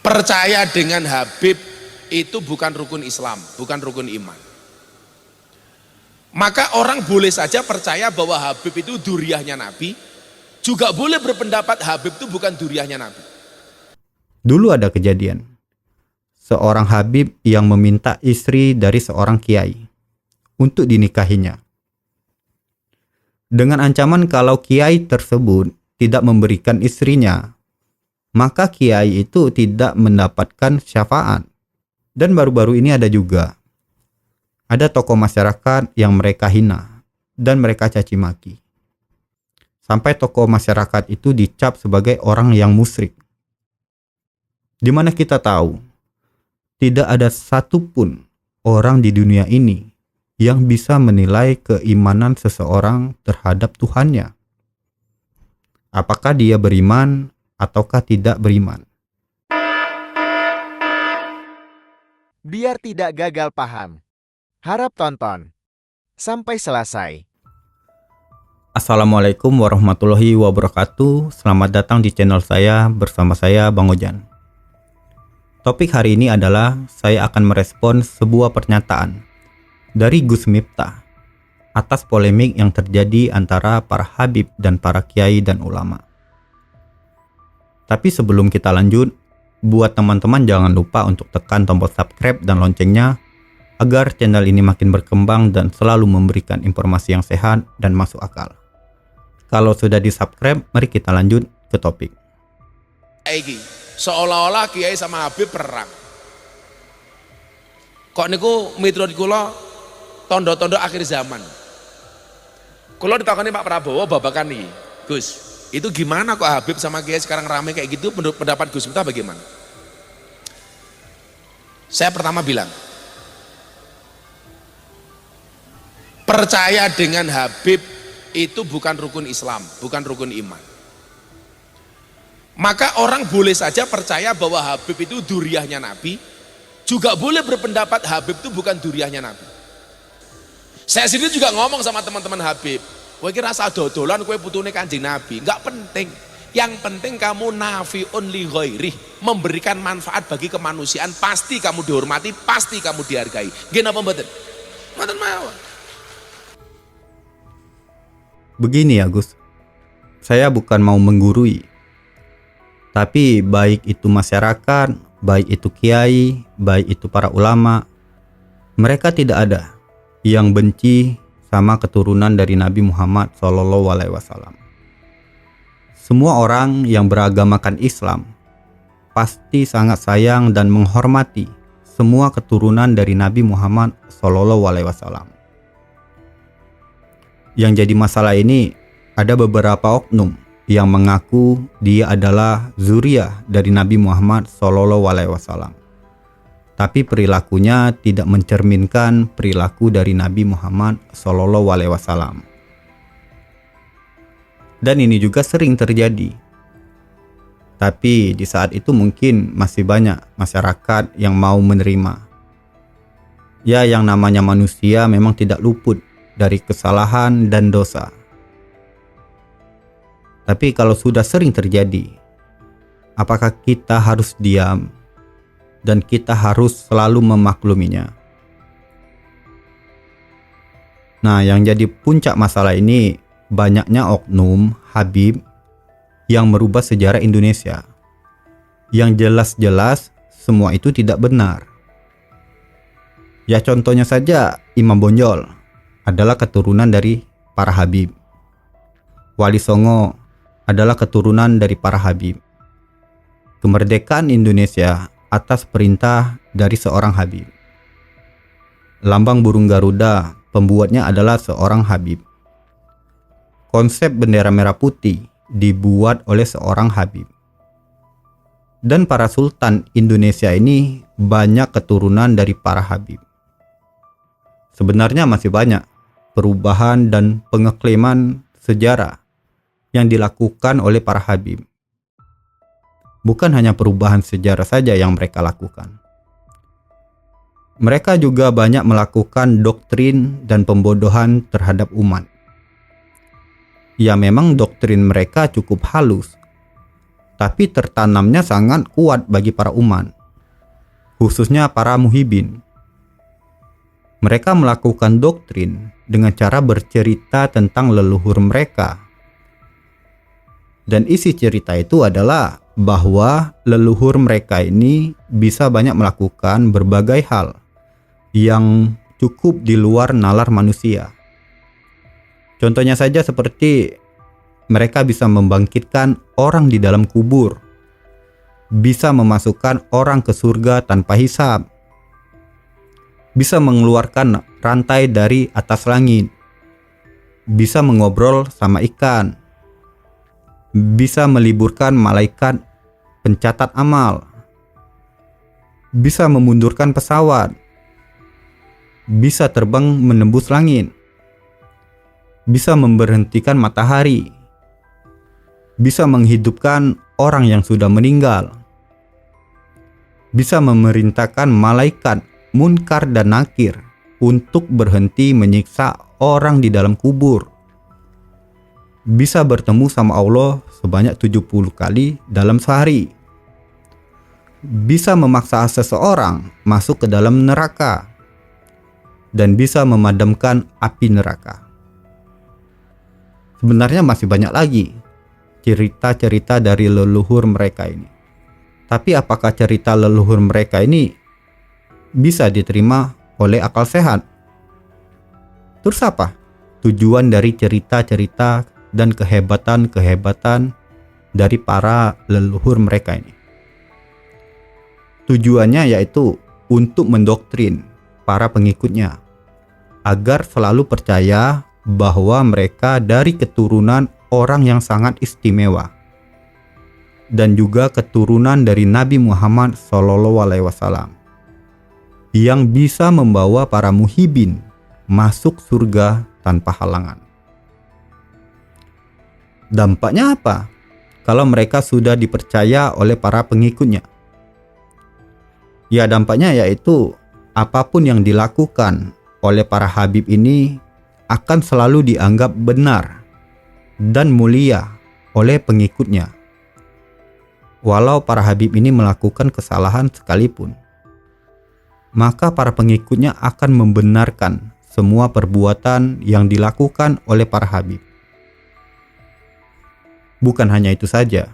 Percaya dengan Habib itu bukan rukun Islam, bukan rukun iman. Maka orang boleh saja percaya bahwa Habib itu dzurriyyahnya Nabi, juga boleh berpendapat Habib itu bukan dzurriyyahnya Nabi. Dulu ada kejadian. Seorang Habib yang meminta istri dari seorang kiai untuk dinikahinya. Dengan ancaman kalau kiai tersebut tidak memberikan istrinya, maka kiai itu tidak mendapatkan syafaat. Dan baru-baru ini ada juga. Ada tokoh masyarakat yang mereka hina dan mereka caci maki. Sampai tokoh masyarakat itu dicap sebagai orang yang musyrik. Di mana kita tahu, tidak ada satupun orang di dunia ini yang bisa menilai keimanan seseorang terhadap Tuhannya. Apakah dia beriman ataukah tidak beriman. Biar tidak gagal paham, harap tonton sampai selesai. Assalamualaikum warahmatullahi wabarakatuh. Selamat datang di channel saya bersama saya Bang Ojan. Topik hari ini adalah saya akan merespon sebuah pernyataan dari Gus Miftah atas polemik yang terjadi antara para habib dan para kiai dan ulama. Tapi sebelum kita lanjut, buat teman-teman jangan lupa untuk tekan tombol subscribe dan loncengnya agar channel ini makin berkembang dan selalu memberikan informasi yang sehat dan masuk akal. Kalau sudah di-subscribe, mari kita lanjut ke topik. Seolah-olah kiai sama Habib perang. Kok niku miturut kula tondo-tondo akhir zaman. Kula ditakoni Pak Prabowo babakan nih, Gus. Itu gimana kok Habib sama kiai sekarang rame kayak gitu, menurut pendapat Gus Miftah bagaimana? Saya pertama bilang, percaya dengan Habib itu bukan rukun Islam, bukan rukun iman. Maka orang boleh saja percaya bahwa Habib itu dzurriyyahnya Nabi, juga boleh berpendapat Habib itu bukan dzurriyyahnya Nabi. Saya sendiri juga ngomong sama teman-teman Habib, kowe iki rasa dodolan kowe putune Kanjeng Nabi, enggak penting. Yang penting kamu nafi'un li ghairih, memberikan manfaat bagi kemanusiaan, pasti kamu dihormati, pasti kamu dihargai. Nggih napa mboten? Mboten mawon. Begini ya Gus, saya bukan mau menggurui, tapi baik itu masyarakat, baik itu kiai, baik itu para ulama, mereka tidak ada yang benci sama keturunan dari Nabi Muhammad SAW. Semua orang yang beragamakan Islam pasti sangat sayang dan menghormati semua keturunan dari Nabi Muhammad SAW. Yang jadi masalah ini, ada beberapa oknum yang mengaku dia adalah dzurriyyah dari Nabi Muhammad SAW. Tapi perilakunya tidak mencerminkan perilaku dari Nabi Muhammad SAW. Dan ini juga sering terjadi. Tapi di saat itu mungkin masih banyak masyarakat yang mau menerima. Ya, yang namanya manusia memang tidak luput dari kesalahan dan dosa. Tapi kalau sudah sering terjadi, apakah kita harus diam dan kita harus selalu memakluminya? Nah, yang jadi puncak masalah ini banyaknya oknum habib yang merubah sejarah Indonesia. Yang jelas-jelas semua itu tidak benar. Ya contohnya saja Imam Bonjol adalah keturunan dari para habib. Wali Songo adalah keturunan dari para habib. Kemerdekaan Indonesia atas perintah dari seorang habib. Lambang burung Garuda pembuatnya adalah seorang habib. Konsep bendera merah putih dibuat oleh seorang habib. Dan para sultan Indonesia ini banyak keturunan dari para habib. Sebenarnya masih banyak perubahan dan pengeklaman sejarah yang dilakukan oleh para habib. Bukan hanya perubahan sejarah saja yang mereka lakukan. Mereka juga banyak melakukan doktrin dan pembodohan terhadap umat. Ya memang doktrin mereka cukup halus, tapi tertanamnya sangat kuat bagi para umat, khususnya para muhibin. Mereka melakukan doktrin dengan cara bercerita tentang leluhur mereka. Dan isi cerita itu adalah bahwa leluhur mereka ini bisa banyak melakukan berbagai hal yang cukup di luar nalar manusia. Contohnya saja seperti mereka bisa membangkitkan orang di dalam kubur, bisa memasukkan orang ke surga tanpa hisab, bisa mengeluarkan rantai dari atas langit, bisa mengobrol sama ikan, bisa meliburkan malaikat pencatat amal, bisa memundurkan pesawat, bisa terbang menembus langit, bisa memberhentikan matahari, bisa menghidupkan orang yang sudah meninggal, bisa memerintahkan malaikat Munkar dan Nakir untuk berhenti menyiksa orang di dalam kubur, bisa bertemu sama Allah sebanyak 70 kali dalam sehari, bisa memaksa seseorang masuk ke dalam neraka, dan bisa memadamkan api neraka. Sebenarnya masih banyak lagi cerita-cerita dari leluhur mereka ini. Tapi apakah cerita leluhur mereka ini bisa diterima oleh akal sehat? Terus apa tujuan dari cerita-cerita dan kehebatan-kehebatan dari para leluhur mereka ini? Tujuannya yaitu untuk mendoktrin para pengikutnya agar selalu percaya bahwa mereka dari keturunan orang yang sangat istimewa dan juga keturunan dari Nabi Muhammad SAW yang bisa membawa para muhibin masuk surga tanpa halangan. Dampaknya apa kalau mereka sudah dipercaya oleh para pengikutnya? Ya, dampaknya yaitu apapun yang dilakukan oleh para habib ini akan selalu dianggap benar dan mulia oleh pengikutnya, walau para habib ini melakukan kesalahan sekalipun. Maka para pengikutnya akan membenarkan semua perbuatan yang dilakukan oleh para habib. Bukan hanya itu saja,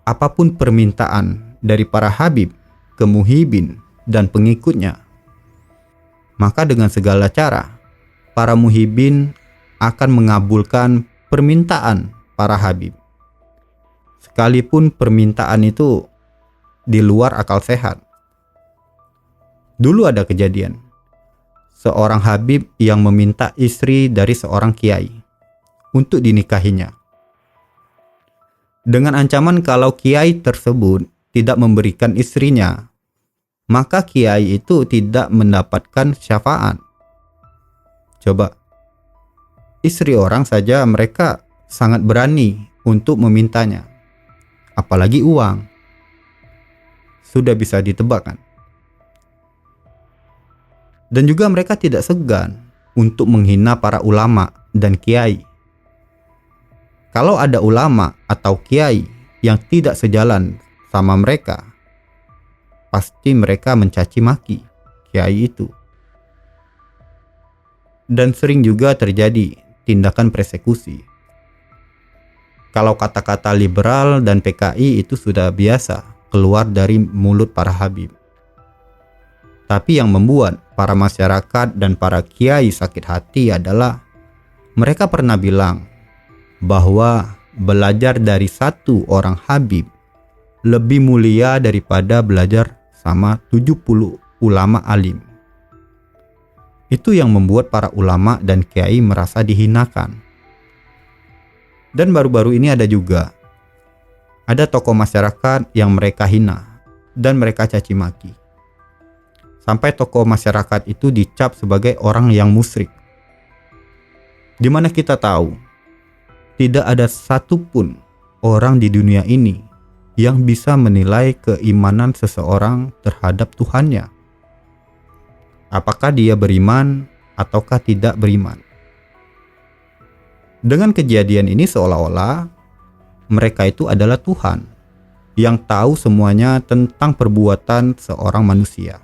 apapun permintaan dari para habib ke muhibin dan pengikutnya, maka dengan segala cara para muhibin akan mengabulkan permintaan para habib, sekalipun permintaan itu di luar akal sehat. Dulu ada kejadian, seorang habib yang meminta istri dari seorang kiai untuk dinikahinya, dengan ancaman kalau kiai tersebut tidak memberikan istrinya, maka kiai itu tidak mendapatkan syafaat. Coba, istri orang saja mereka sangat berani untuk memintanya, apalagi uang. Sudah bisa ditebak kan? Dan juga mereka tidak segan untuk menghina para ulama dan kiai. Kalau ada ulama atau kiai yang tidak sejalan sama mereka, pasti mereka mencaci maki kiai itu. Dan sering juga terjadi tindakan persekusi. Kalau kata-kata liberal dan PKI itu sudah biasa keluar dari mulut para habib. Tapi yang membuat para masyarakat dan para kiai sakit hati adalah mereka pernah bilang bahwa belajar dari satu orang habib lebih mulia daripada belajar sama 70 ulama alim. Itu yang membuat para ulama dan kiai merasa dihinakan. Dan baru-baru ini ada tokoh masyarakat yang mereka hina dan mereka caci maki. Sampai tokoh masyarakat itu dicap sebagai orang yang musyrik. Di mana kita tahu, tidak ada satupun orang di dunia ini yang bisa menilai keimanan seseorang terhadap Tuhannya. Apakah dia beriman ataukah tidak beriman. Dengan kejadian ini seolah-olah mereka itu adalah Tuhan yang tahu semuanya tentang perbuatan seorang manusia.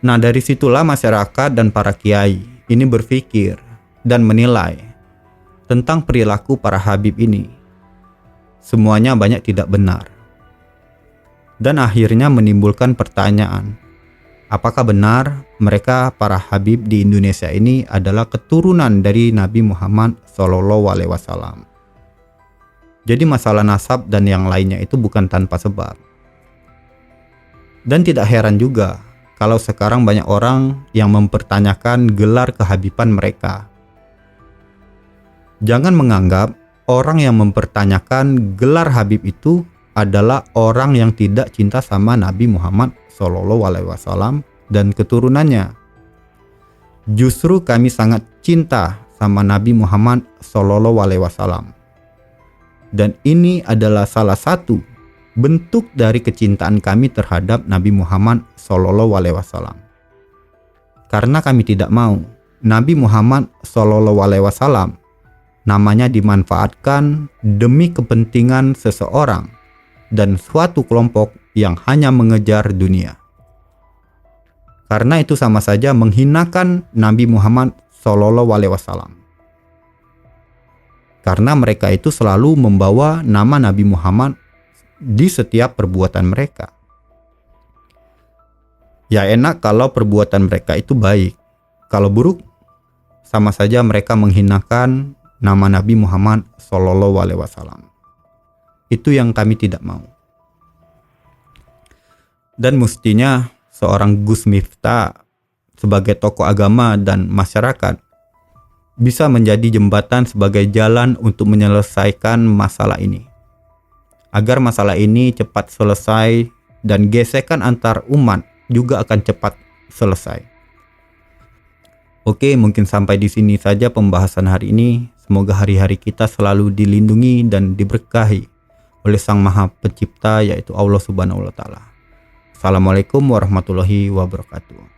Nah, dari situlah masyarakat dan para kiai ini berpikir dan menilai tentang perilaku para habib ini. Semuanya banyak tidak benar. Dan akhirnya menimbulkan pertanyaan, apakah benar mereka para habib di Indonesia ini adalah keturunan dari Nabi Muhammad SAW? Jadi masalah nasab dan yang lainnya itu bukan tanpa sebab. Dan tidak heran juga kalau sekarang banyak orang yang mempertanyakan gelar kehabiban mereka. Jangan menganggap orang yang mempertanyakan gelar habib itu adalah orang yang tidak cinta sama Nabi Muhammad SAW dan keturunannya. Justru kami sangat cinta sama Nabi Muhammad SAW. Dan ini adalah salah satu bentuk dari kecintaan kami terhadap Nabi Muhammad SAW. Karena kami tidak mau Nabi Muhammad SAW namanya dimanfaatkan demi kepentingan seseorang dan suatu kelompok yang hanya mengejar dunia. Karena itu sama saja menghinakan Nabi Muhammad SAW. Karena mereka itu selalu membawa nama Nabi Muhammad di setiap perbuatan mereka. Ya enak kalau perbuatan mereka itu baik. Kalau buruk, sama saja mereka menghinakan nama Nabi Muhammad SAW. Itu yang kami tidak mau. Dan mestinya seorang Gus Miftah sebagai tokoh agama dan masyarakat bisa menjadi jembatan sebagai jalan untuk menyelesaikan masalah ini. Agar masalah ini cepat selesai dan gesekan antar umat juga akan cepat selesai. Oke, mungkin sampai di sini saja pembahasan hari ini. Semoga hari-hari kita selalu dilindungi dan diberkahi oleh Sang Maha Pencipta, yaitu Allah Subhanahu wa Ta'ala. Assalamualaikum warahmatullahi wabarakatuh.